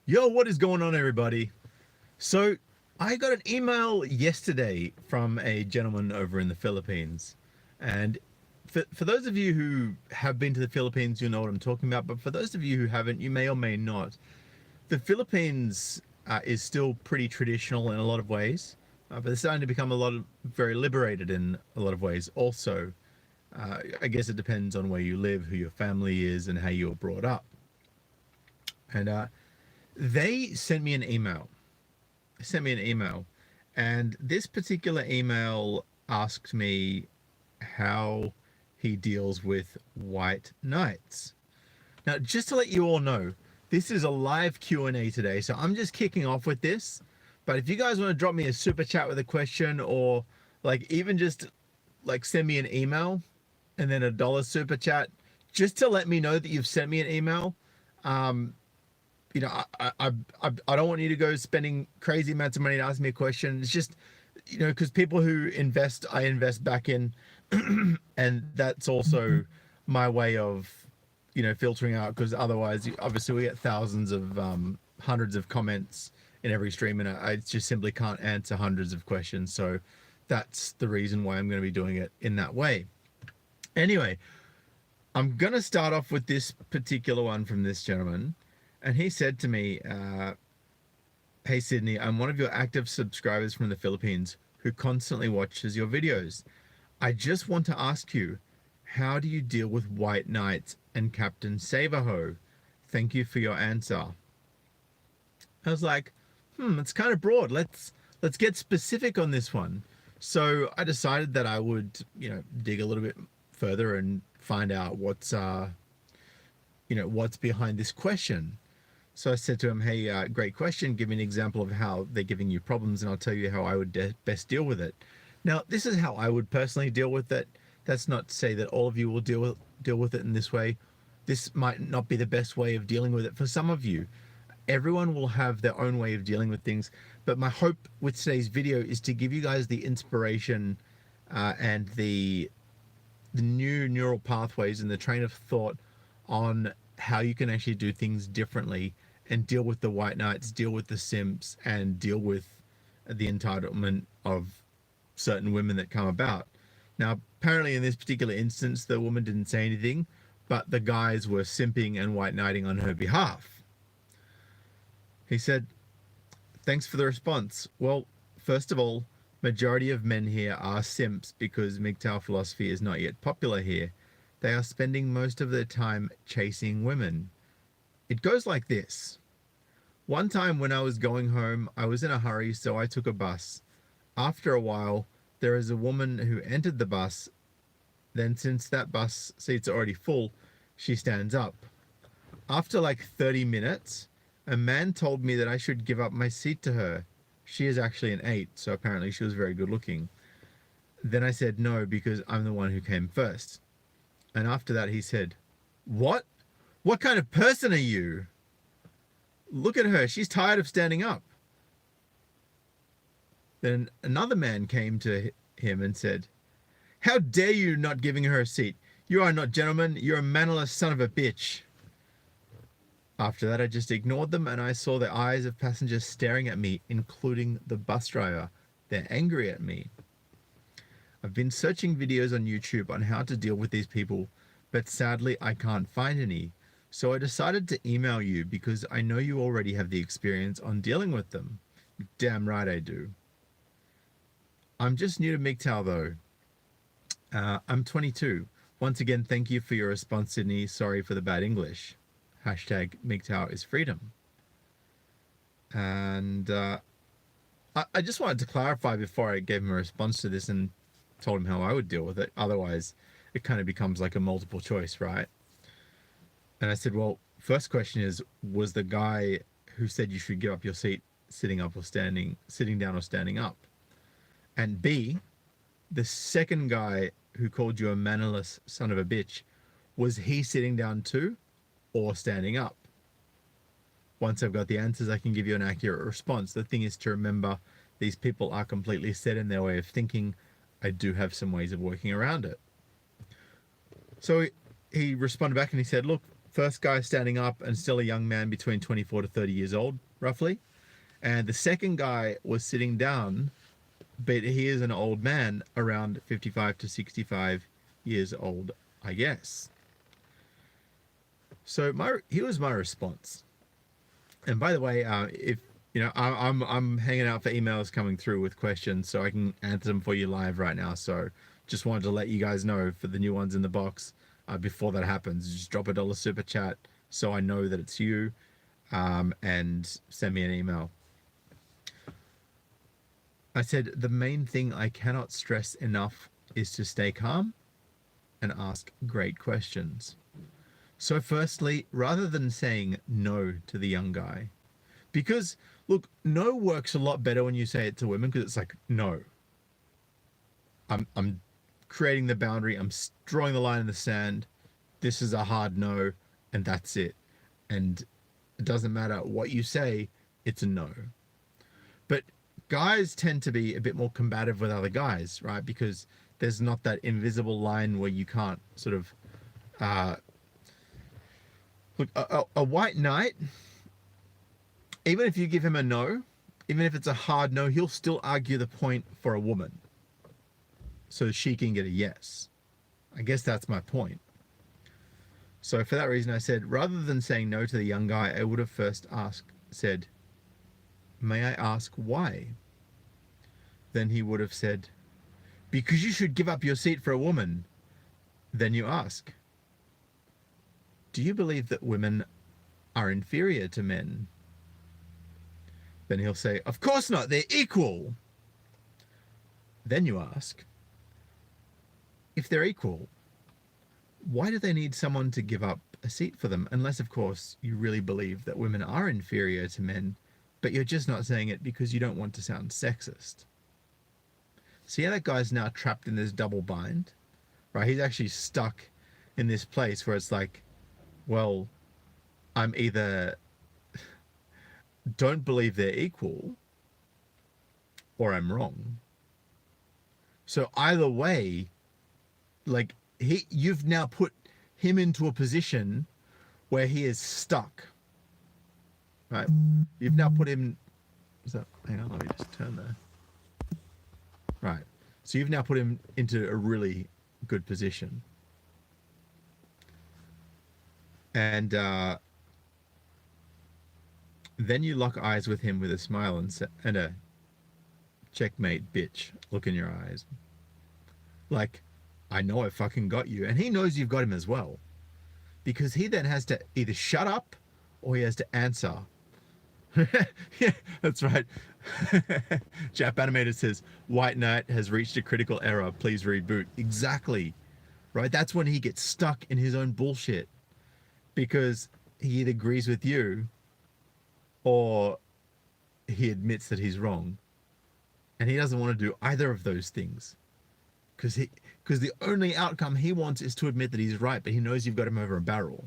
Yo, what is going on, everybody? So, I got an email yesterday from a gentleman over in the Philippines. And for those of you who have been to the Philippines, you'll know what I'm talking about. But for those of you who haven't, you may or may not. The Philippines is still pretty traditional in a lot of ways, but it's starting to become very liberated in a lot of ways. Also, I guess it depends on where you live, who your family is, and how you were brought up. And they sent me an email. And this particular email asked me how he deals with white knights. Now, just to let you all know, this is a live Q&A today, so I'm just kicking off with this. But if you guys want to drop me a super chat with a question, or like even just like send me an email and then $1 super chat, just to let me know that you've sent me an email. You know, I don't want you to go spending crazy amounts of money to ask me a question. It's just, you know, because people who invest, I invest back in, and that's also my way of, you know, filtering out, because otherwise, obviously, we get thousands of, hundreds of comments in every stream, and I just simply can't answer hundreds of questions. So that's the reason why I'm going to be doing it in that way. Anyway, I'm going to start off with this particular one from this gentleman. And he said to me, hey, Sydney, I'm one of your active subscribers from the Philippines who constantly watches your videos. I just want to ask you, how do you deal with white knights and Captain Savaho? Thank you for your answer. I was like, it's kind of broad. Let's get specific on this one. So I decided that I would, you know, dig a little bit further and find out what's behind this question. So I said to him, hey, great question. Give me an example of how they're giving you problems, and I'll tell you how I would best deal with it. Now, this is how I would personally deal with it. That's not to say that all of you will deal with it in this way. This might not be the best way of dealing with it for some of you. Everyone will have their own way of dealing with things. But my hope with today's video is to give you guys the inspiration and the new neural pathways and the train of thought on how you can actually do things differently and deal with the white knights, deal with the simps, and deal with the entitlement of certain women that come about. Now, apparently in this particular instance, the woman didn't say anything, but the guys were simping and white knighting on her behalf. He said, thanks for the response. Well, first of all, majority of men here are simps because MGTOW philosophy is not yet popular here. They are spending most of their time chasing women. It goes like this. One time when I was going home, I was in a hurry, so I took a bus. After a while, there is a woman who entered the bus. Then since that bus seats are already full, she stands up. After like 30 minutes, a man told me that I should give up my seat to her. She is actually an 8, so apparently she was very good looking. Then I said no because I'm the one who came first. And after that, he said, what? What kind of person are you? Look at her. She's tired of standing up. Then another man came to him and said, how dare you not giving her a seat? You are not gentleman. You're a mannerless son of a bitch. After that, I just ignored them, and I saw the eyes of passengers staring at me, including the bus driver. They're angry at me. I've been searching videos on YouTube on how to deal with these people, but sadly I can't find any. So I decided to email you because I know you already have the experience on dealing with them. Damn right I do. I'm just new to MGTOW though. I'm 22. Once again, thank you for your response, Sydney. Sorry for the bad English. Hashtag MGTOW is freedom. And I just wanted to clarify before I gave him a response to this and told him how I would deal with it. Otherwise, it kind of becomes like a multiple choice, right? And I said, well, first question is, was the guy who said you should give up your seat sitting down or standing up? And B, the second guy who called you a mannerless son of a bitch, was he sitting down too or standing up? Once I've got the answers, I can give you an accurate response. The thing is to remember, these people are completely set in their way of thinking. I do have some ways of working around it. So he responded back and he said, look, First guy standing up and still a young man between 24 to 30 years old, roughly. And the second guy was sitting down, but he is an old man, around 55 to 65 years old, I guess. So here was my response. And by the way, if you know, I'm hanging out for emails coming through with questions, so I can answer them for you live right now. So just wanted to let you guys know for the new ones in the box, before that happens, just drop $1 super chat so I know that it's you, and send me an email. I said, the main thing I cannot stress enough is to stay calm and ask great questions. So firstly, rather than saying no to the young guy, because look, no works a lot better when you say it to women, because it's like, no, I'm creating the boundary. I'm drawing the line in the sand. This is a hard no, and that's it. And it doesn't matter what you say, it's a no. But guys tend to be a bit more combative with other guys, right? Because there's not that invisible line where you can't sort of, look, a white knight, even if you give him a no, even if it's a hard no, he'll still argue the point for a woman so she can get a yes. I guess that's my point. So for that reason, I said, rather than saying no to the young guy, I would have first said, may I ask why? Then he would have said, because you should give up your seat for a woman. Then you ask, do you believe that women are inferior to men? Then he'll say, of course not, they're equal. Then you ask, if they're equal, why do they need someone to give up a seat for them? Unless, of course, you really believe that women are inferior to men, but you're just not saying it because you don't want to sound sexist. See how that guy's now trapped in this double bind, right? He's actually stuck in this place where it's like, well, I'm either don't believe they're equal or I'm wrong. So either way, like you've now put him into a position where he is stuck, right? You've now put him, hang on, let me just turn there. Right. So you've now put him into a really good position. And then you lock eyes with him with a smile and a checkmate bitch look in your eyes. Like, I know I fucking got you. And he knows you've got him as well. Because he then has to either shut up or he has to answer. Yeah, that's right. Jap Animator says, White Knight has reached a critical error. Please reboot. Exactly. Right? That's when he gets stuck in his own bullshit. Because he either agrees with you or he admits that he's wrong. And he doesn't want to do either of those things. Because the only outcome he wants is to admit that he's right, but he knows you've got him over a barrel.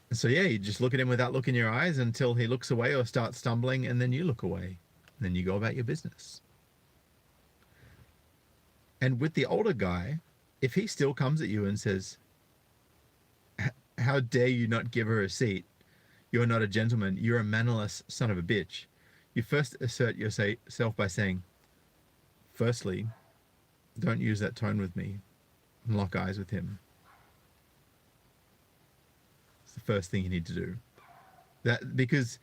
And so, yeah, you just look at him with that look in your eyes until he looks away or starts stumbling, and then you look away. And then you go about your business. And with the older guy, if he still comes at you and says, how dare you not give her a seat? You're not a gentleman. You're a mannerless son of a bitch. You first assert yourself by saying, firstly, don't use that tone with me and lock eyes with him. It's the first thing you need to do. Because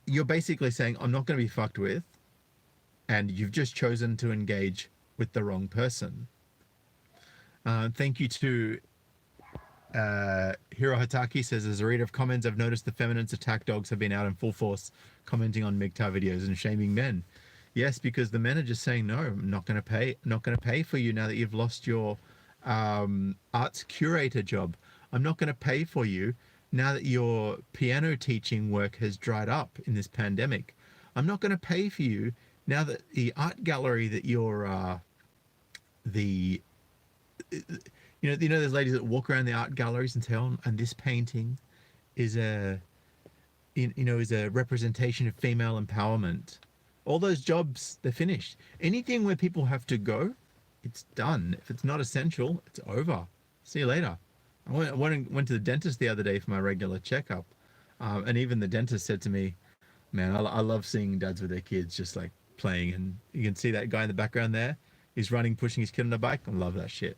you're basically saying, I'm not going to be fucked with, and you've just chosen to engage with the wrong person. Thank you to Hiro Hataki says, as a reader of comments, I've noticed the feminist attack dogs have been out in full force commenting on MGTOW videos and shaming men. Yes, because the men are just saying, no, I'm not going to pay for you now that you've lost your arts curator job. I'm not going to pay for you now that your piano teaching work has dried up in this pandemic. I'm not going to pay for you now that the art gallery that you're you know, there's ladies that walk around the art galleries and say, oh, and this painting is a representation of female empowerment. All those jobs, they're finished. Anything where people have to go, it's done. If it's not essential, it's over. See you later. I went to the dentist the other day for my regular checkup. And even the dentist said to me, man, I love seeing dads with their kids just like playing. And you can see that guy in the background there. He's running, pushing his kid on the bike. I love that shit.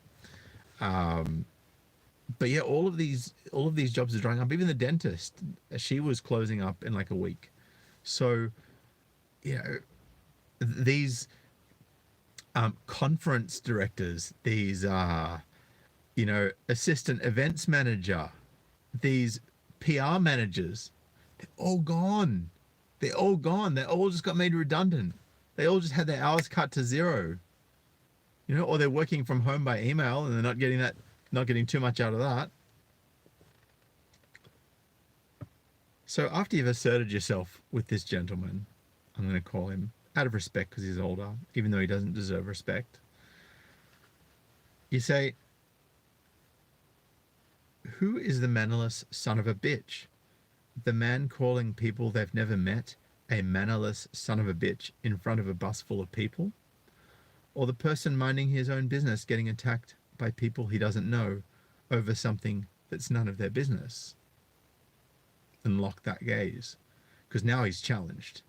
But yeah, all of these jobs are drying up. Even the dentist, she was closing up in like a week. So, you know, these conference directors, these you know, assistant events manager, these PR managers, they're all gone. They're all gone. They all just got made redundant. They all just had their hours cut to zero. You know, or they're working from home by email and they're not getting too much out of that. So after you've asserted yourself with this gentleman, I'm going to call him out of respect because he's older, even though he doesn't deserve respect. You say, who is the mannerless son of a bitch? The man calling people they've never met a mannerless son of a bitch in front of a bus full of people? Or the person minding his own business getting attacked by people he doesn't know over something that's none of their business? And lock that gaze, because now he's challenged.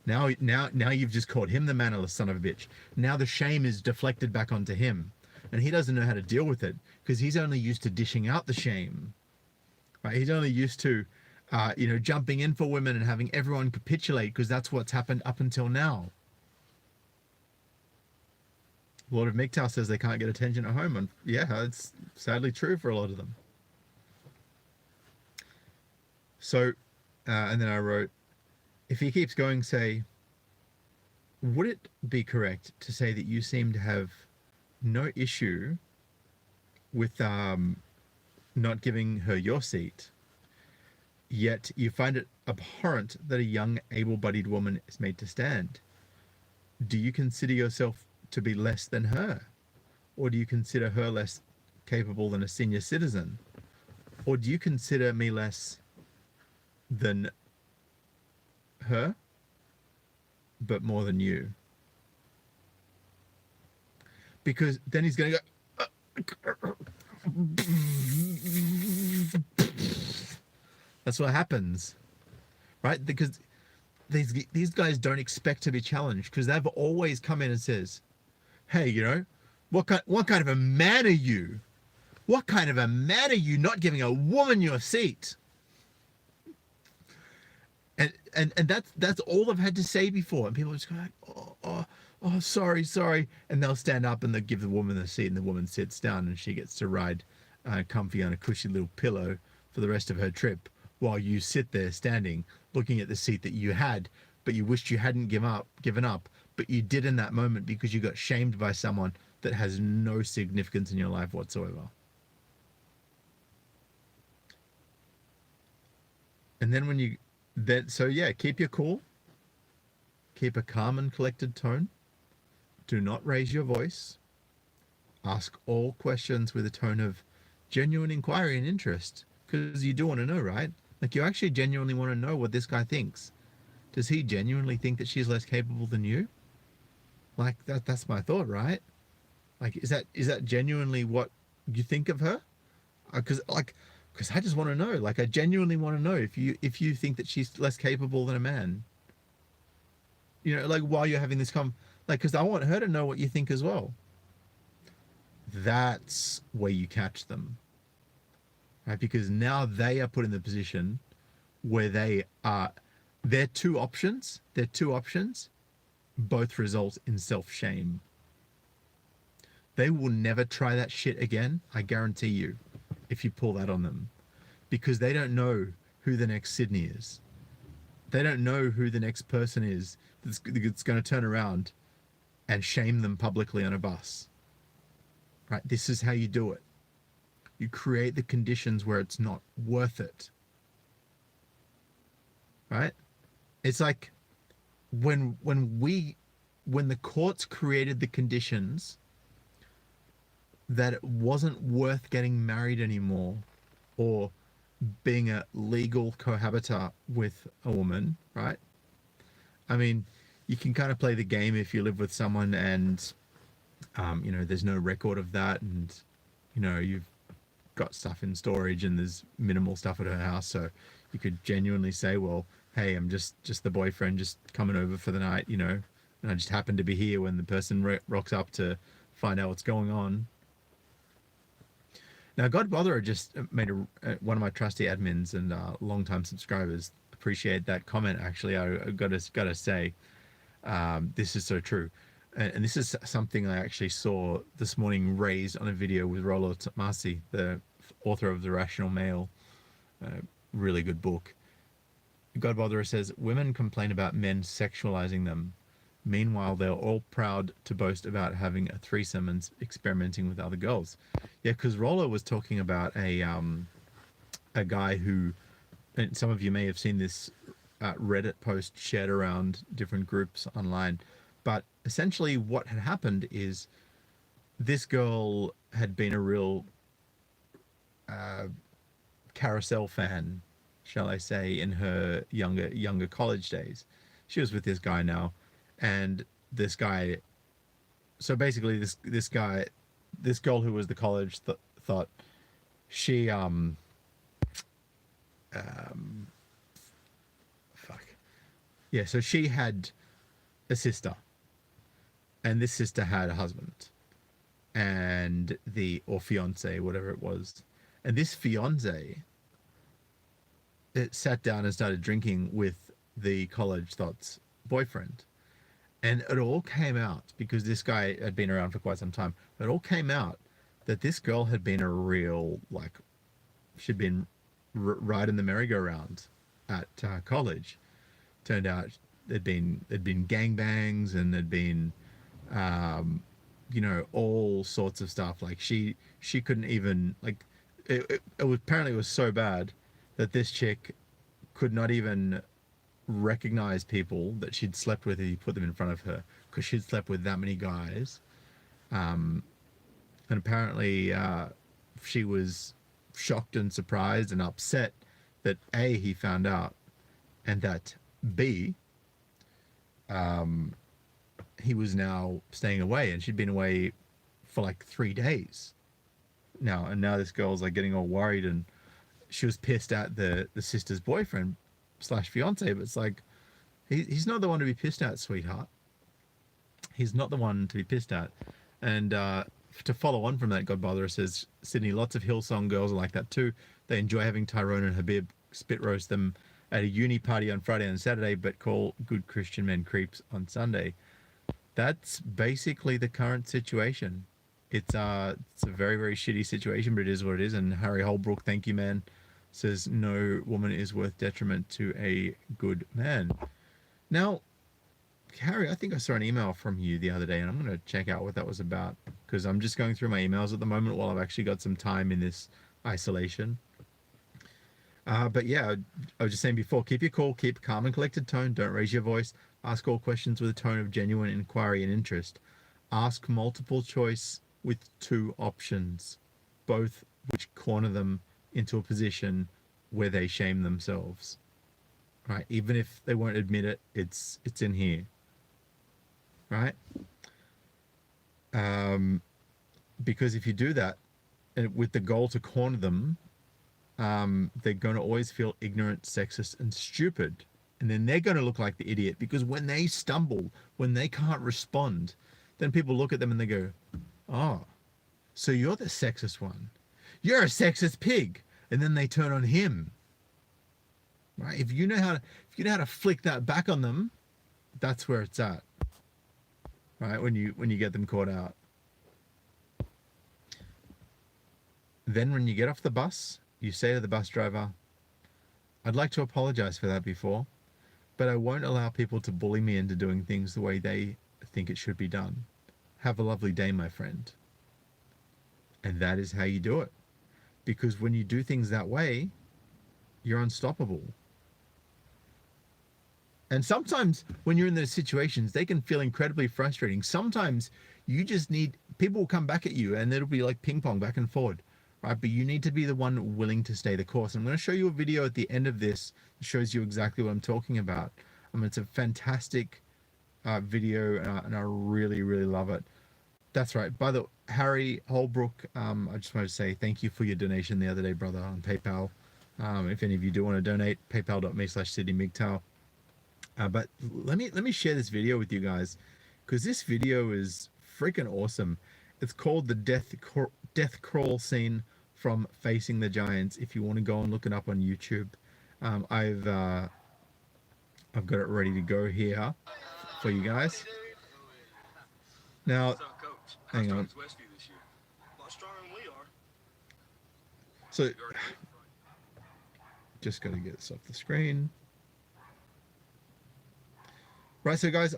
Now you've just called him the mannerless son of a bitch. Now the shame is deflected back onto him, and he doesn't know how to deal with it because he's only used to dishing out the shame. Right? He's only used to, you know, jumping in for women and having everyone capitulate because that's what's happened up until now. Lord of MGTOW says they can't get attention at home, and yeah, it's sadly true for a lot of them. So, and then I wrote, if he keeps going, say, would it be correct to say that you seem to have no issue with not giving her your seat, yet you find it abhorrent that a young, able-bodied woman is made to stand? Do you consider yourself to be less than her? Or do you consider her less capable than a senior citizen? Or do you consider me less than her, but more than you? Because then he's going to go, that's what happens, right? Because these guys don't expect to be challenged because they've always come in and says, hey, you know, what kind of a man are you? What kind of a man are you not giving a woman your seat? And that's all they've had to say before, and people just go like, oh, sorry, and they'll stand up and they'll give the woman the seat, and the woman sits down and she gets to ride comfy on a cushy little pillow for the rest of her trip, while you sit there standing looking at the seat that you had, but you wished you hadn't given up, but you did in that moment because you got shamed by someone that has no significance in your life whatsoever. And then when you so yeah, keep your cool, keep a calm and collected tone, do not raise your voice, ask all questions with a tone of genuine inquiry and interest, because you do want to know, right? Like, you actually genuinely want to know what this guy thinks. Does he genuinely think that she's less capable than you? Like, that's my thought, right? Like, is that genuinely what you think of her? Because I just want to know. Like, I genuinely want to know if you think that she's less capable than a man. You know, like, while you're having this because I want her to know what you think as well. That's where you catch them, right? Because now they are put in the position where their two options, both result in self-shame. They will never try that shit again, I guarantee you, if you pull that on them, because they don't know who the next Sydney is. They don't know who the next person is that's going to turn around and shame them publicly on a bus. Right? This is how you do it. You create the conditions where it's not worth it. Right? It's like when the courts created the conditions that it wasn't worth getting married anymore or being a legal cohabitor with a woman, right? I mean, you can kind of play the game if you live with someone and, you know, there's no record of that, and, you know, you've got stuff in storage and there's minimal stuff at her house. So you could genuinely say, well, hey, I'm just the boyfriend just coming over for the night, you know, and I just happened to be here when the person rocks up to find out what's going on. Now, God Botherer just made one of my trusty admins and long-time subscribers appreciate that comment. Actually, I gotta say, this is so true, and this is something I actually saw this morning raised on a video with Rollo Tomasi, the author of The Rational Male, really good book. God Botherer says, women complain about men sexualizing them. Meanwhile, they're all proud to boast about having a threesome and experimenting with other girls. Yeah, because Rollo was talking about a guy who, and some of you may have seen this Reddit post shared around different groups online, but essentially what had happened is this girl had been a real carousel fan, shall I say, in her younger college days. She was with this guy now, and this guy, so basically this girl who was the college thought she yeah, so she had a sister, and this sister had a husband, and or fiance, whatever it was, and this fiance, it sat down and started drinking with the college thought's boyfriend. And it all came out, because this guy had been around for quite some time, it all came out that this girl had been a real, like, she'd been riding the merry-go-round at college. Turned out there'd been gangbangs, and there'd been, you know, all sorts of stuff. Like she couldn't even, like, it was, apparently it was so bad that this chick could not even recognize people that she'd slept with if you put them in front of her, because she'd slept with that many guys. And apparently she was shocked and surprised and upset that A, he found out, and that B, he was now staying away, and she'd been away for like 3 days now, and now this girl's like getting all worried, and she was pissed at the sister's boyfriend / fiance, but it's like, he's not the one to be pissed at, sweetheart. He's not the one to be pissed at. And to follow on from that, God Botherer says, Sydney, lots of Hillsong girls are like that too. They enjoy having Tyrone and Habib spit roast them at a uni party on Friday and Saturday, but call good Christian men creeps on Sunday. That's basically the current situation. It's a very, very shitty situation, but it is what it is. And Harry Holbrook, thank you, man, says no woman is worth detriment to a good man. Now, Harry, I think I saw an email from you the other day, and I'm going to check out what that was about, because I'm just going through my emails at the moment while I've actually got some time in this isolation. But yeah, I was just saying before, keep your cool, keep a calm and collected tone, don't raise your voice, ask all questions with a tone of genuine inquiry and interest. Ask multiple choice with 2 options, both which corner them into a position where they shame themselves. Right? Even if they won't admit it, it's in here. Right? Because if you do that, and with the goal to corner them, they're going to always feel ignorant, sexist, and stupid. And then they're going to look like the idiot, because when they stumble, when they can't respond, then people look at them and they go, oh, so you're the sexist one. You're a sexist pig. And then they turn on him. Right? If you know how to flick that back on them, that's where it's at. Right? When you get them caught out. Then when you get off the bus, you say to the bus driver, I'd like to apologize for that before, but I won't allow people to bully me into doing things the way they think it should be done. Have a lovely day, my friend. And that is how you do it. Because when you do things that way, you're unstoppable. And sometimes when you're in those situations, they can feel incredibly frustrating. Sometimes you just need, people will come back at you and it'll be like ping pong back and forward, right? But you need to be the one willing to stay the course. I'm going to show you a video at the end of this that shows you exactly what I'm talking about. It's a fantastic video, and I really, really love it. That's right. By the Harry Holbrook, I just wanted to say thank you for your donation the other day, brother, on PayPal. If any of you do want to donate, paypal.me/CityMigTow. But let me share this video with you guys, because this video is freaking awesome. It's called the death crawl scene from Facing the Giants. If you want to go and look it up on YouTube, I've got it ready to go here for you guys. Now, hang on. So, just got to get this off the screen. Right, so guys,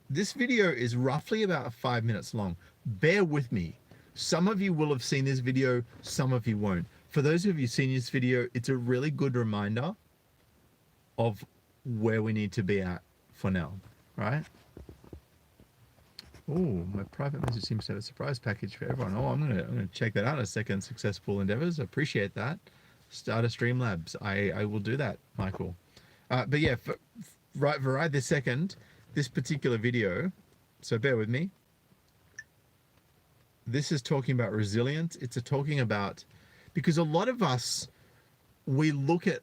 this video is roughly about 5 minutes long. Bear with me. Some of you will have seen this video, some of you won't. For those of you seen this video, it's a really good reminder of where we need to be at for now, right? Oh, my private message seems to have a surprise package for everyone. Oh, I'm gonna check that out in a second. Successful endeavors, appreciate that. Start a Streamlabs. I will do that, Michael. But yeah, right this second, this particular video, so bear with me. This is talking about resilience. It's talking about, because a lot of us, we look at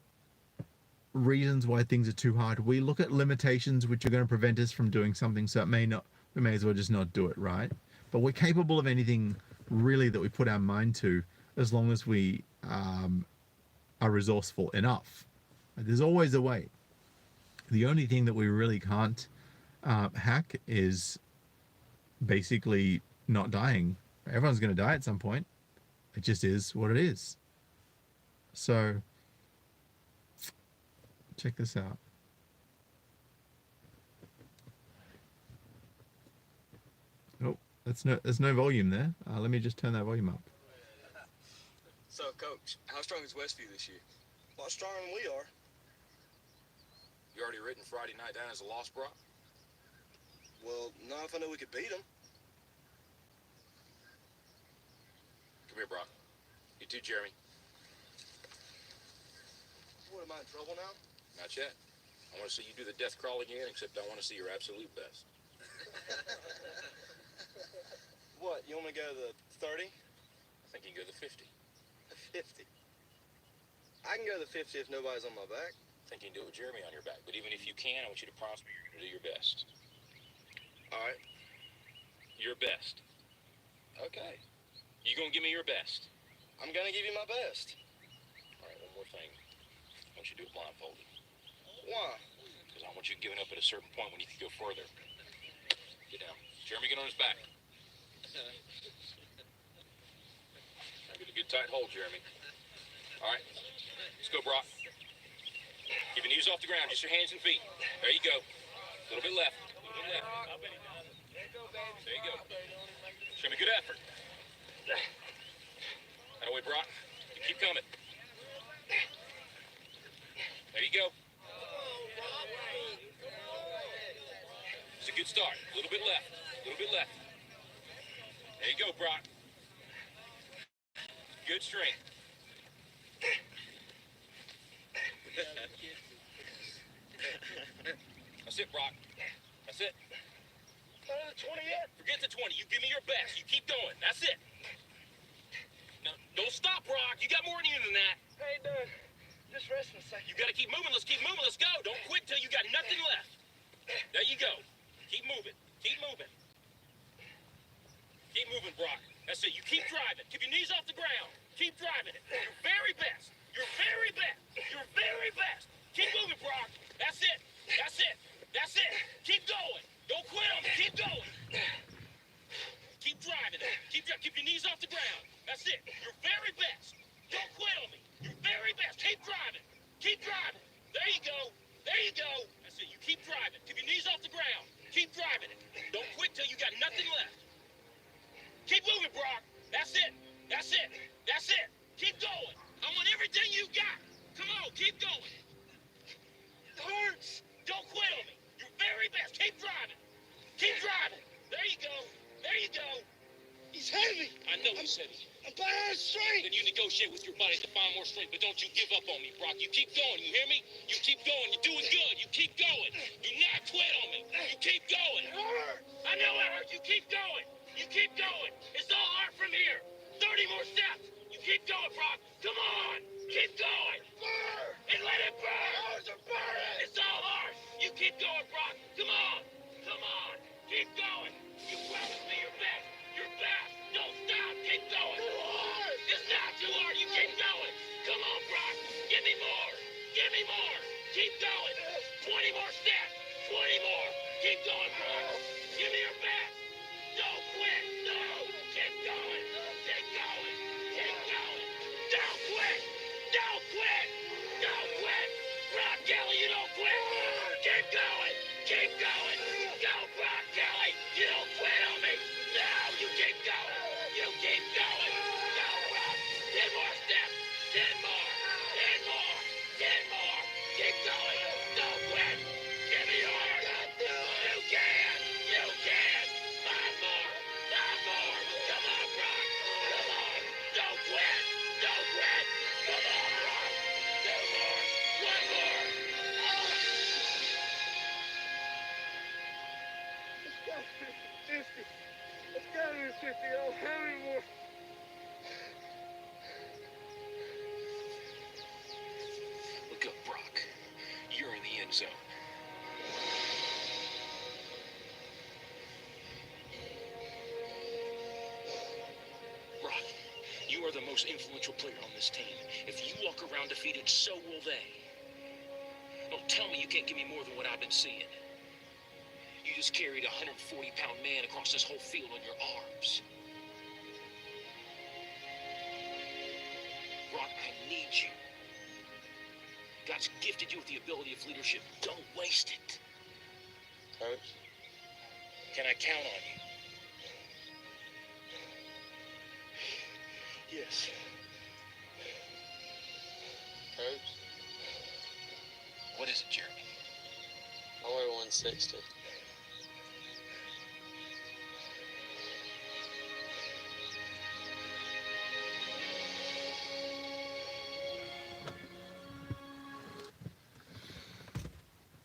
reasons why things are too hard. We look at limitations which are going to prevent us from doing something, so we may as well just not do it, right? But we're capable of anything really that we put our mind to, as long as we are resourceful enough. There's always a way. The only thing that we really can't hack is basically not dying. Everyone's going to die at some point. It just is what it is. So check this out. Oh, there's no volume there. Let me just turn that volume up. So, Coach, how strong is Westview this year? A lot stronger than we are. You already written Friday night down as a loss, Brock? Well, not if I know we could beat them. Come here, Brock. You too, Jeremy. What, am I in trouble now? Not yet. I want to see you do the death crawl again, except I want to see your absolute best. What, you want me to go to the 30? I think you can go to the 50. The 50? I can go to the 50 if nobody's on my back. I think you can do it with Jeremy on your back. But even if you can, I want you to promise me you're going to do your best. All right. Your best. Okay. You going to give me your best? I'm going to give you my best. All right, one more thing. I want you to do it blindfolded. Why? Because I want you giving up at a certain point when you can go further. Get down. Jeremy, get on his back. Now get a good tight hold, Jeremy. All right. Let's go, Brock. Keep your knees off the ground, just your hands and feet. There you go. A little bit left. A little bit left. There you go. Show me good effort. That way, Brock. You keep coming. There you go. It's a good start. A little bit left. A little bit left. There you go, Brock. Good strength. That's it, Brock. That's it. Not at the 20 yet. Forget the 20. You give me your best. You keep going. That's it. No, don't stop, Brock. You got more in you than that. Hey, Doug. Just rest a second. You got to keep moving. Let's keep moving. Let's go. Don't quit till you got nothing left. There you go. Keep moving. Keep moving. Keep moving, Brock. That's it. You keep driving. Keep your knees off the ground. Keep driving it. Your very best. Your very best. Your very best. Keep moving, Brock. That's it. That's it. That's it. Keep going. Don't quit on me. Keep going. Keep driving it. Keep your knees off the ground. That's it. Your very best. Don't quit on me. Your very best. Keep driving. Keep driving. There you go. There you go. That's it. You keep driving. Keep your knees off the ground. Keep driving it. Don't quit till you got nothing left. Keep moving, Brock. That's it. That's it. That's it. Keep going. I want everything you got. Come on, keep going. It hurts. Don't quit on me. Your very best. Keep driving. Keep driving. There you go. There you go. He's heavy. I know he's heavy. I'm buying strength. Then you negotiate with your body to find more strength, but don't you give up on me, Brock. You keep going. You hear me? You keep going. You're doing good. You keep going. Do not quit on me. You keep going. It hurts. I know it hurts. You keep going. You keep going. It's all art from here. 30 more steps. You keep going, Brock. Come on. Keep going. Burn. And let it burn. It's all art. You keep going, Brock. Come on. Come on. Keep going. You promised me your best. Your best. Don't stop. Keep going. It's not too hard. You keep going. Come on, Brock. Give me more. Give me more. Keep going. 20 more steps. 20 more. Keep going, Brock. Give me your best. Don't quit. No. Keep going. Keep going. Keep going. Don't quit. Don't quit. Don't quit. Brock Kelly, you don't quit. Keep going. Keep going. Go, Brock Kelly. You don't quit on me. No, you keep going. You keep going. Go, Brock. 10 more steps. 10 more. 10 more. 10 more. Keep going. Don't quit. Give me yours. You can. You can. 5 more. 5 more. Come on, Brock. Come on. Don't quit. Don't quit. Come on, Brock. 2 more. 1 more. It's gotta be 50. I don't have any more. Look up, Brock. You're in the end zone. Brock, you are the most influential player on this team. If you walk around defeated, so will they. Don't tell me you can't give me more than what I've been seeing. You just carried a 140-pound man across this whole field on your arms. Brock, I need you. God's gifted you with the ability of leadership. Don't waste it. Coach, Can I count on you? yes. Coach, What is it, Jeremy? I weigh 160.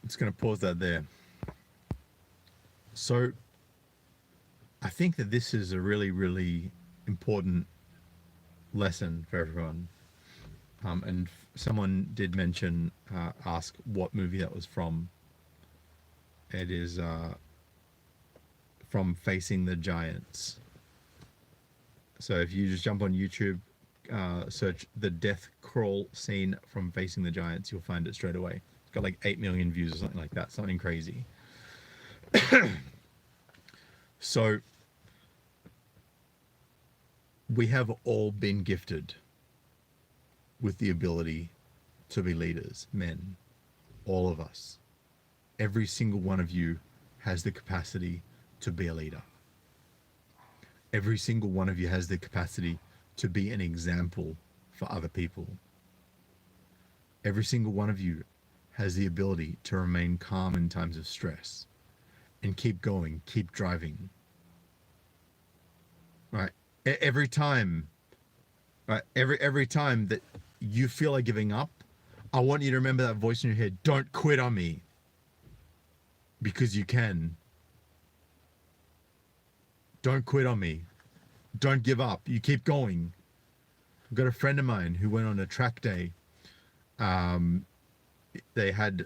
Just going to pause that there. So I think that this is a really, really important lesson for everyone. And someone did mention, ask what movie that was from. It is from Facing the Giants. So if you just jump on YouTube, search the death crawl scene from Facing the Giants, you'll find it straight away. It's got like 8 million views or something like that, something crazy. So we have all been gifted with the ability to be leaders, men, all of us. Every single one of you has the capacity to be a leader. Every single one of you has the capacity to be an example for other people. Every single one of you has the ability to remain calm in times of stress and keep going, keep driving. Right? Every time, right? Every time that you feel like giving up, I want you to remember that voice in your head. Don't quit on me. Because you can. Don't quit on me. Don't give up. You keep going. I've got a friend of mine who went on a track day. They had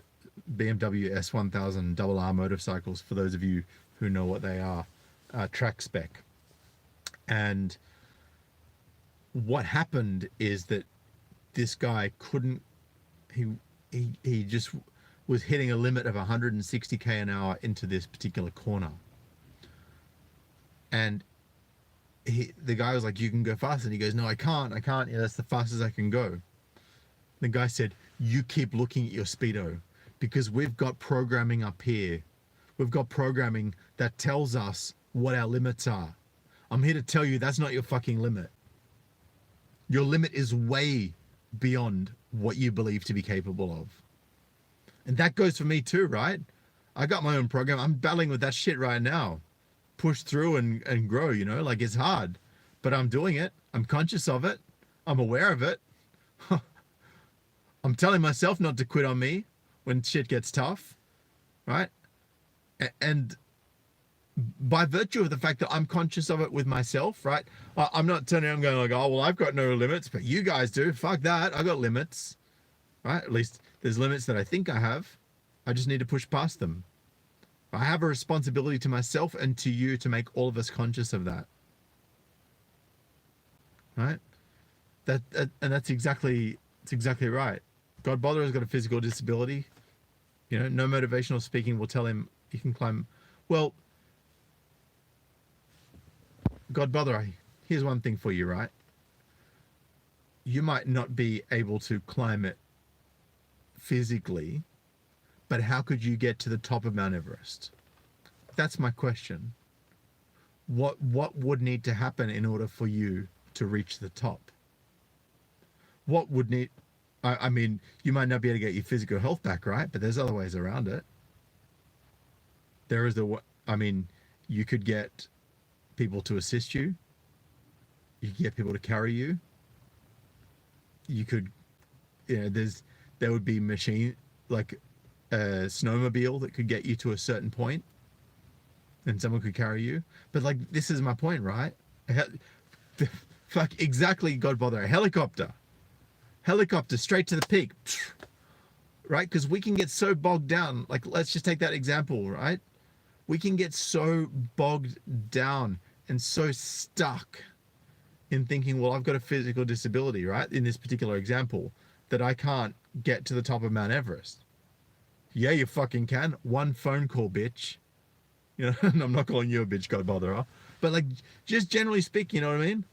BMW S1000 double R motorcycles, for those of you who know what they are, track spec. And what happened is that this guy couldn't, he just was hitting a limit of 160k an hour into this particular corner. And the guy was like, you can go faster. And he goes, no, I can't. Yeah, that's the fastest I can go. The guy said, you keep looking at your speedo, because we've got programming up here. We've got programming that tells us what our limits are. I'm here to tell you that's not your fucking limit. Your limit is way beyond what you believe to be capable of. And that goes for me too, right? I got my own program. I'm battling with that shit right now. Push through and grow, you know, like it's hard, but I'm doing it. I'm conscious of it. I'm aware of it. I'm telling myself not to quit on me when shit gets tough, right? And by virtue of the fact that I'm conscious of it with myself, right? I'm not turning around going like, oh, well, I've got no limits, but you guys do. Fuck that. I got limits, right? At least there's limits that I think I have. I just need to push past them. I have a responsibility to myself and to you to make all of us conscious of that, right? And that's exactly right. God Bother has got a physical disability. You know, no motivational speaking will tell him he can climb. Well, God Bother, here's one thing for you, right? You might not be able to climb it physically, but how could you get to the top of Mount Everest? That's my question. What would need to happen in order for you to reach the top? What would need... I mean, you might not be able to get your physical health back, right? But there's other ways around it. There is I mean, you could get people to assist you. You could get people to carry you. You could, you know, there would be machine, like a snowmobile that could get you to a certain point and someone could carry you. But like, this is my point, right? Fuck, exactly, God Bother, a helicopter straight to the peak, right? Because we can get so bogged down. Like, let's just take that example, right? We can get so bogged down and so stuck in thinking, well, I've got a physical disability, right? In this particular example, that I can't get to the top of Mount Everest. Yeah, you fucking can. One phone call, bitch. You know, and I'm not calling you a bitch, God Bother, huh? But like, just generally speaking, you know what I mean?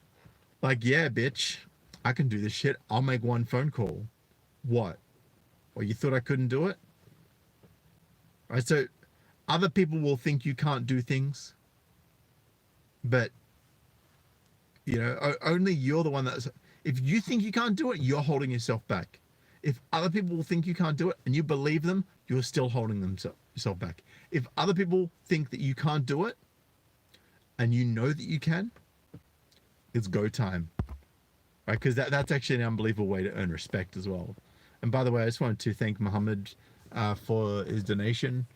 Like, yeah, bitch, I can do this shit. I'll make one phone call. What? Well, you thought I couldn't do it? Right, so other people will think you can't do things, but you know, only you're the one that's... If you think you can't do it, you're holding yourself back. If other people will think you can't do it and you believe them, you're still holding yourself back. If other people think that you can't do it and you know that you can, it's go time, right? Because that's actually an unbelievable way to earn respect as well. And by the way, I just wanted to thank Mohammed for his donation.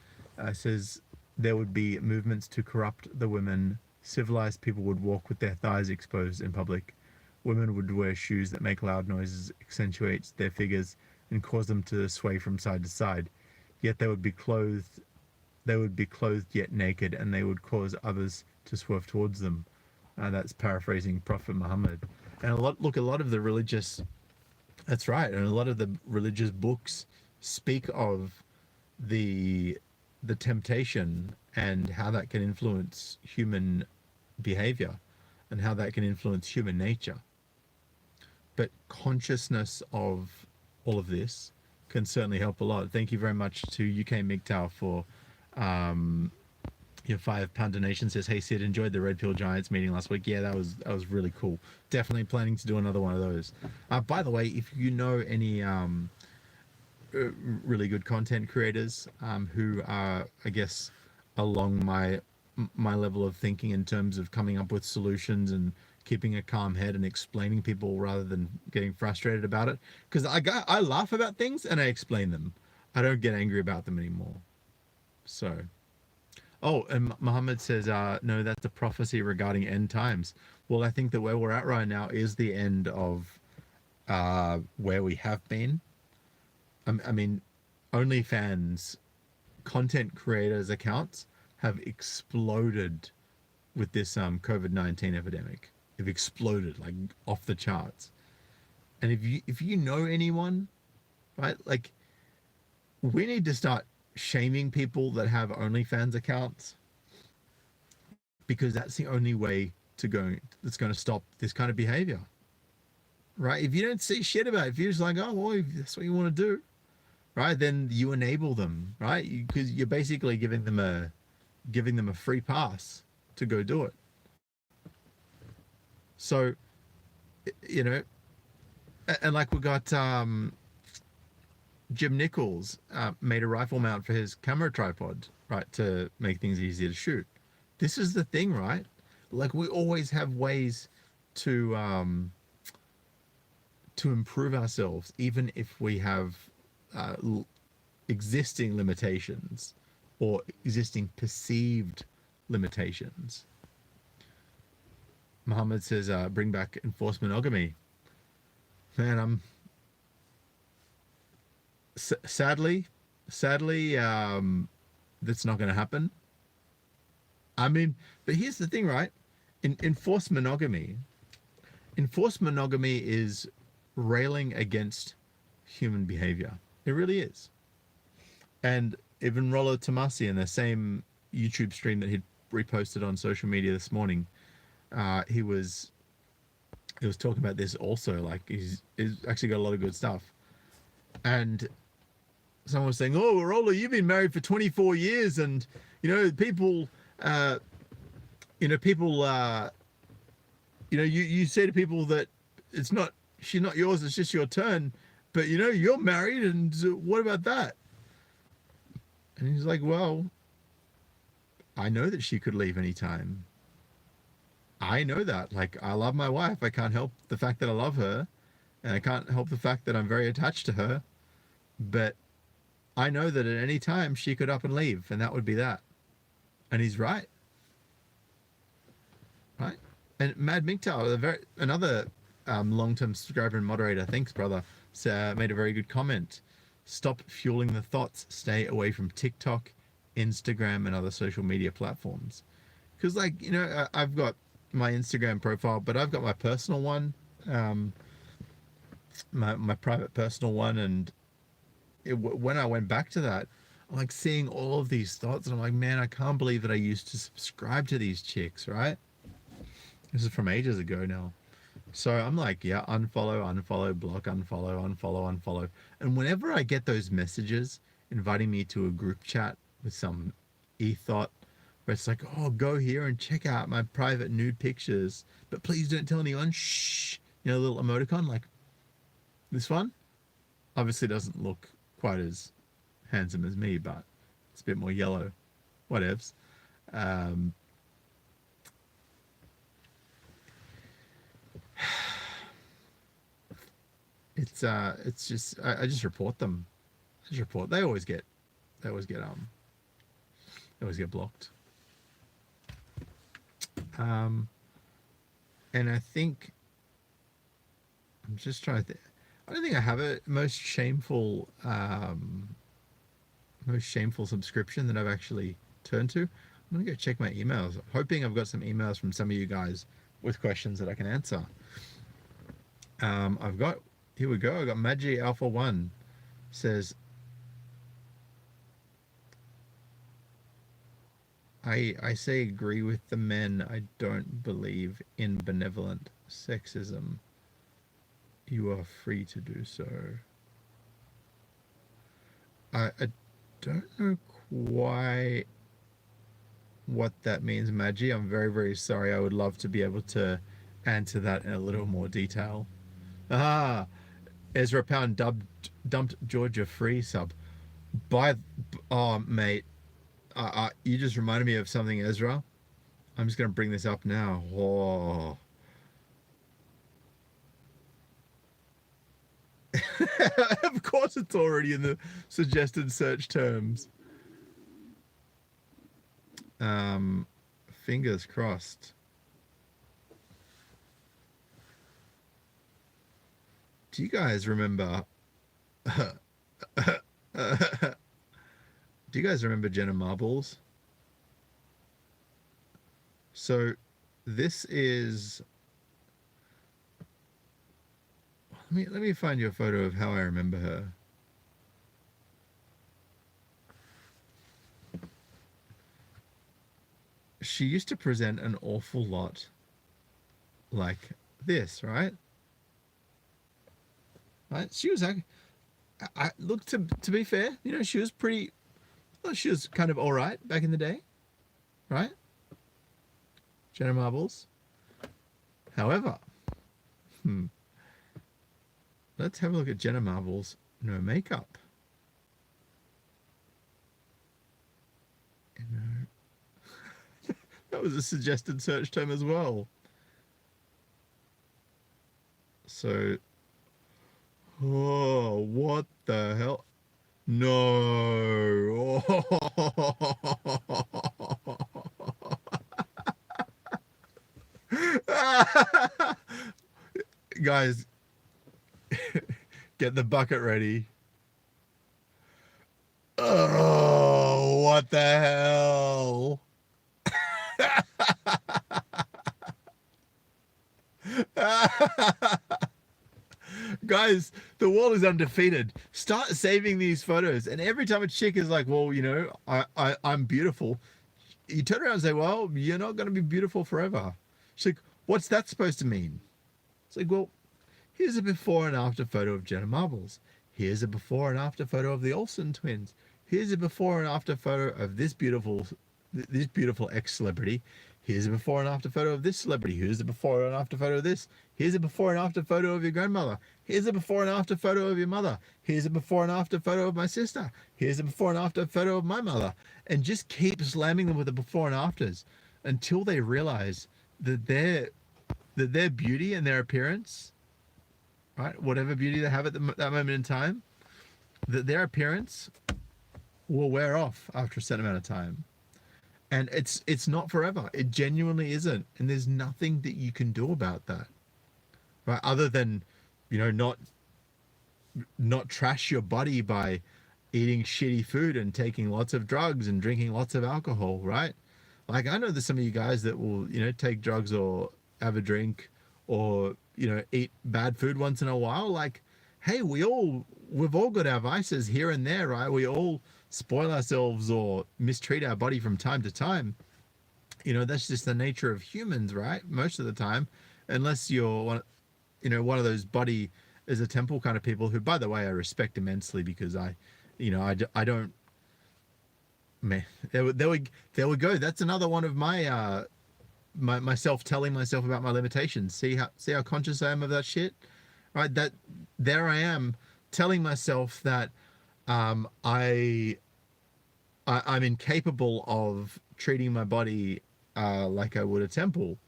Says there would be movements to corrupt the women. Civilized people would walk with their thighs exposed in public. Women would wear shoes that make loud noises, accentuates their figures, and cause them to sway from side to side. Yet they would be clothed yet naked, and they would cause others to swerve towards them. That's paraphrasing Prophet Muhammad. And a lot of the religious... That's right. And a lot of the religious books speak of the temptation and how that can influence human behavior and how that can influence human nature. But consciousness of all of this can certainly help a lot. Thank you very much to UK MGTOW for your £5 donation. Says, hey Sid, enjoyed the Red Pill Giants meeting last week. Yeah, that was really cool. Definitely planning to do another one of those. By the way, if you know any really good content creators who are, I guess, along my level of thinking in terms of coming up with solutions and keeping a calm head and explaining people rather than getting frustrated about it, because I laugh about things and I explain them. I don't get angry about them anymore. So, oh, and Muhammad says, no, that's a prophecy regarding end times. Well, I think that where we're at right now is the end of where we have been. I mean, OnlyFans content creators accounts have exploded with this COVID-19 epidemic. They've exploded like off the charts. And if you know anyone, right, like, we need to start shaming people that have OnlyFans accounts, because that's the only way that's going to stop this kind of behavior, right? If you don't see shit about it, if you're just like, oh, well, if that's what you want to do, right, then you enable them, right? Because you're basically giving them a free pass to go do it. So, you know, and like we got Jim Nichols made a rifle mount for his camera tripod, right, to make things easier to shoot. This is the thing, right? Like, we always have ways to improve ourselves, even if we have existing limitations or existing perceived limitations. Mohammed says, bring back enforced monogamy. Man, I'm sadly, that's not going to happen. I mean, but here's the thing, right? Enforced monogamy is railing against human behavior. It really is. And even Rollo Tomasi, in the same YouTube stream that he'd reposted on social media this morning, he was talking about this also. Like, he's actually got a lot of good stuff. And someone was saying, "Oh, Rollo, you've been married for 24 years, and people, you say to people that she's not yours, it's just your turn, but you're married, and what about that?" And he's like, "Well, I know that she could leave anytime. I know that. Like, I love my wife. I can't help the fact that I love her, and I can't help the fact that I'm very attached to her, but I know that at any time she could up and leave, and that would be that." And he's right. Right? And Mad Minktower, another long-term subscriber and moderator, thanks, brother, made a very good comment. Stop fueling the thoughts. Stay away from TikTok, Instagram, and other social media platforms. Because, like, I've got my Instagram profile, but I've got my personal one, my private personal one, and when I went back to that, I'm like seeing all of these thoughts, and I'm like, man, I can't believe that I used to subscribe to these chicks, right? This is from ages ago now. So I'm like, yeah, unfollow, block, unfollow. And whenever I get those messages inviting me to a group chat with some ethot, where it's like, oh, go here and check out my private nude pictures, but please don't tell anyone, shh, a little emoticon, like this one, obviously doesn't look quite as handsome as me, but it's a bit more yellow, whatevs. It's just I just report them. They always get blocked. And I think I'm just trying to I don't think I have a most shameful subscription that I've actually turned to. I'm gonna go check my emails, hoping I've got some emails from some of you guys with questions that I can answer. Here we go. I got Maji Alpha 1 says, I say agree with the men. I don't believe in benevolent sexism. You are free to do so. I don't know quite what that means, Maji. I'm very, very sorry. I would love to be able to answer that in a little more detail. Ezra Pound dumped Georgia free sub. Oh, mate. You just reminded me of something, Ezra. I'm just going to bring this up now. Oh. Of course it's already in the suggested search terms. Fingers crossed. Do you guys remember Jenna Marbles? So this is, let me find you a photo of how I remember her. She used to present an awful lot like this, right? Right? She was like, I look, to be fair, she was pretty, well, she was kind of all right back in the day, right? Jenna Marbles. However, let's have a look at Jenna Marbles, no makeup. That was a suggested search term as well. So, oh, what the hell? No. Guys, get the bucket ready. Oh, what the hell? Guys, the world is undefeated. Start saving these photos. And every time a chick is like, well, you know, I'm beautiful, you turn around and say, well, you're not going to be beautiful forever. She's like, what's that supposed to mean? It's like, well, here's a before and after photo of Jenna Marbles. Here's a before and after photo of the Olsen twins. Here's a before and after photo of this beautiful ex-celebrity. Here's a before and after photo of this celebrity. Here's a before and after photo of this. Here's a before and after photo of your grandmother. Here's a before and after photo of your mother. Here's a before and after photo of my sister. Here's a before and after photo of my mother. And just keep slamming them with the before and afters until they realize that their beauty and their appearance, right, whatever beauty they have at that moment in time, that their appearance will wear off after a certain amount of time. And it's not forever. It genuinely isn't. And there's nothing that you can do about that, right? Other than, you know, not trash your body by eating shitty food and taking lots of drugs and drinking lots of alcohol, right? Like, I know there's some of you guys that will, you know, take drugs or have a drink or, you know, eat bad food once in a while. Like, hey, we've all got our vices here and there, right? We all spoil ourselves or mistreat our body from time to time. You know, that's just the nature of humans, right? Most of the time, unless you're one of those body is a temple kind of people who, by the way, I respect immensely, because I don't, man, there we go. That's another one of my myself telling myself about my limitations. See how conscious I am of that shit, right? That there I am telling myself that I'm incapable of treating my body like I would a temple,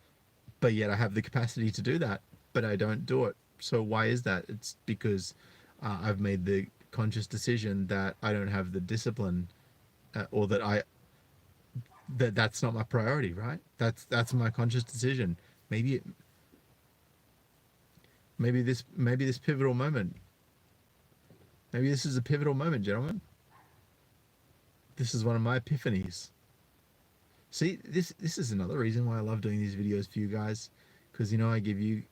but yet I have the capacity to do that, but I don't do it. So why is that? It's because I've made the conscious decision that I don't have the discipline, or that's not my priority, right? That's my conscious decision. Maybe this pivotal moment. Maybe this is a pivotal moment, gentlemen. This is one of my epiphanies. See, this is another reason why I love doing these videos for you guys, because, you know, I give you,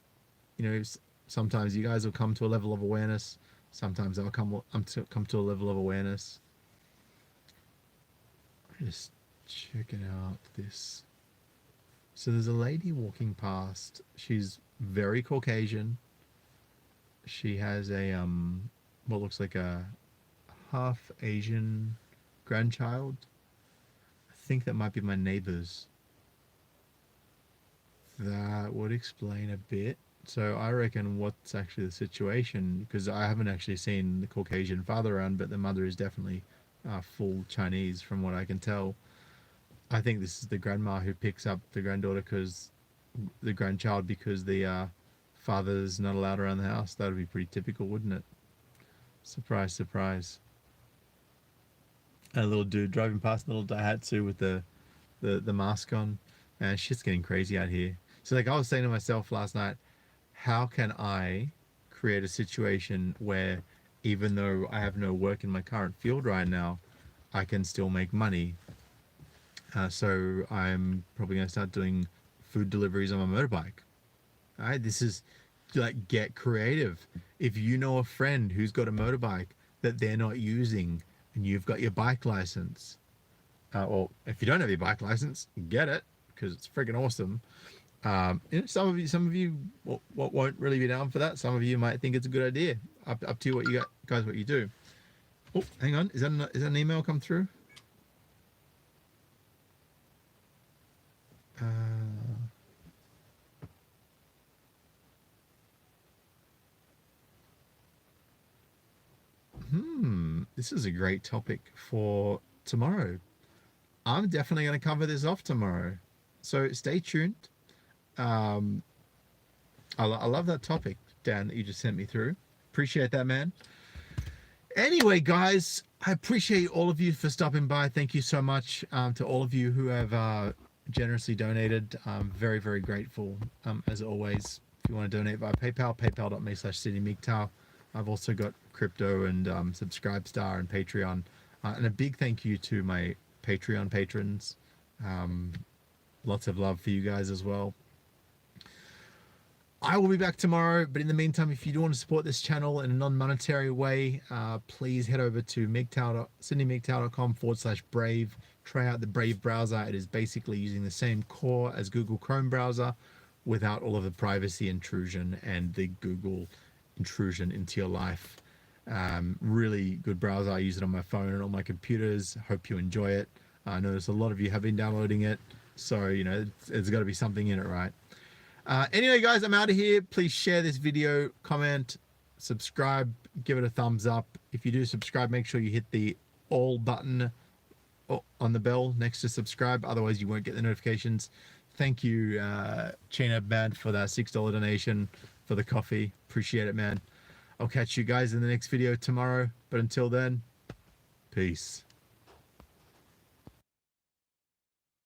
you know, sometimes you guys will come to a level of awareness. Sometimes I'll come to a level of awareness. Just checking out this. So there's a lady walking past. She's very Caucasian. She has a what looks like a half Asian grandchild. I think that might be my neighbor's. That would explain a bit. So I reckon what's actually the situation, because I haven't actually seen the Caucasian father around, but the mother is definitely full Chinese from what I can tell. I think this is the grandma who picks up the grandchild because the father's not allowed around the house. That would be pretty typical, wouldn't it? Surprise, surprise. A little dude driving past, a little Daihatsu with the mask on. And shit's getting crazy out here. So, like, I was saying to myself last night, how can I create a situation where, even though I have no work in my current field right now, I can still make money? So I'm probably going to start doing food deliveries on my motorbike. All right, this is like, get creative. If you know a friend who's got a motorbike that they're not using and you've got your bike license, well, if you don't have your bike license, get it, because it's freaking awesome. You know, some of you won't really be down for that. Some of you might think it's a good idea. Up to you what you do. Oh, hang on. Is that an email come through? This is a great topic for tomorrow. I'm definitely going to cover this off tomorrow, so stay tuned. I love that topic, Dan, that you just sent me through. Appreciate that, man. Anyway, guys, I appreciate all of you for stopping by. Thank you so much to all of you who have generously donated. I'm very, very grateful, as always. If you want to donate via PayPal, paypal.me/CityMGTOW. I've also got crypto and Subscribestar and Patreon. And a big thank you to my Patreon patrons. Lots of love for you guys as well. I will be back tomorrow, but in the meantime, if you do want to support this channel in a non-monetary way, please head over to citymgtow.com/brave. Try out the Brave browser. It is basically using the same core as Google Chrome browser without all of the privacy intrusion and the Google intrusion into your life. Really good browser. I use it on my phone and all my computers. Hope you enjoy it. I notice a lot of you have been downloading it, so you know there's got to be something in it, right? Anyway, guys, I'm out of here. Please share this video, comment, subscribe, give it a thumbs up. If you do subscribe, make sure you hit the all button on the bell next to subscribe. Otherwise, you won't get the notifications. Thank you, Chena Band, for that $6 donation for the coffee. Appreciate it, man. I'll catch you guys in the next video tomorrow. But until then, peace.